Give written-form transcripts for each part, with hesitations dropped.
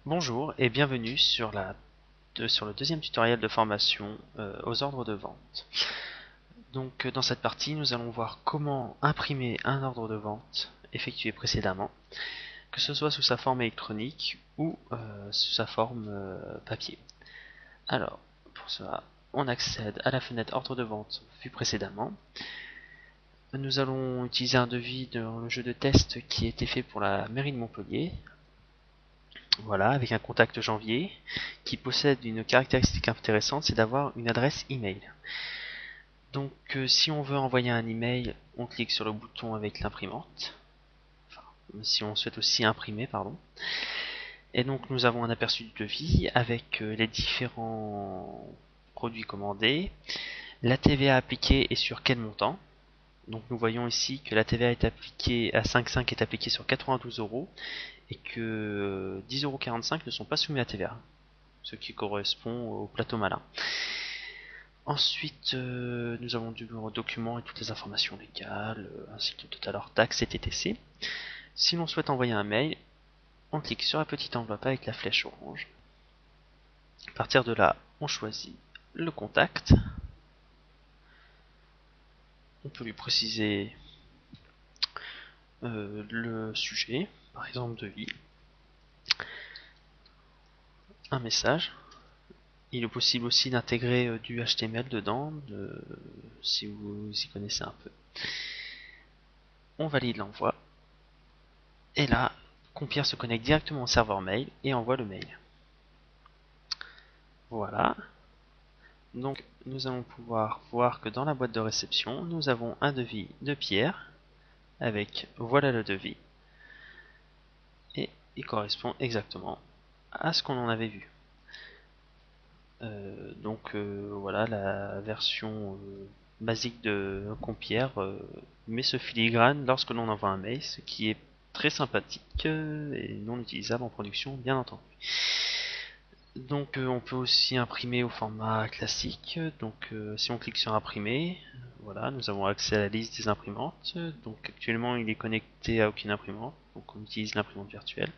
Bonjour et bienvenue sur le deuxième tutoriel de formation aux ordres de vente. Donc dans cette partie, nous allons voir comment imprimer un ordre de vente effectué précédemment, que ce soit sous sa forme électronique ou sous sa forme papier. Alors, pour cela, on accède à la fenêtre ordre de vente vue précédemment. Nous allons utiliser un devis dans le jeu de test qui a été fait pour la mairie de Montpellier. Voilà, avec un contact janvier qui possède une caractéristique intéressante, c'est d'avoir une adresse email. Donc si on veut envoyer un email, on clique sur le bouton avec l'imprimante. Enfin, si on souhaite aussi imprimer, pardon. Et donc nous avons un aperçu du devis avec les différents produits commandés, la TVA appliquée et sur quel montant. Donc nous voyons ici que la TVA est appliquée à 5,5 est appliquée sur 92 euros et que 10,45 € ne sont pas soumis à TVA, ce qui correspond au plateau malin. Ensuite, nous avons du document et toutes les informations légales, ainsi que le total hors taxes et TTC. Si l'on souhaite envoyer un mail, on clique sur la petite enveloppe avec la flèche orange. À partir de là, on choisit le contact. On peut lui préciser le sujet, par exemple devis, un message. Il est possible aussi d'intégrer du HTML dedans, si vous y connaissez un peu. On valide l'envoi. Et là, Compierre se connecte directement au serveur mail et envoie le mail. Voilà. Donc nous allons pouvoir voir que dans la boîte de réception, nous avons un devis de Pierre avec voilà le devis. Et il correspond exactement à ce qu'on en avait vu. Voilà, la version basique de Compierre met ce filigrane lorsque l'on envoie un mail, ce qui est très sympathique et non utilisable en production, bien entendu. Donc on peut aussi imprimer au format classique. Donc si on clique sur imprimer, voilà, nous avons accès à la liste des imprimantes. Donc actuellement il est connecté à aucune imprimante, donc on utilise l'imprimante virtuelle,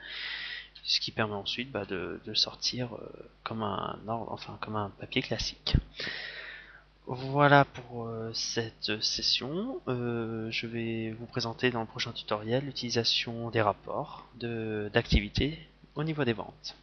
ce qui permet ensuite de sortir comme comme un papier classique. Voilà pour cette session. Je vais vous présenter dans le prochain tutoriel l'utilisation des rapports d'activité au niveau des ventes.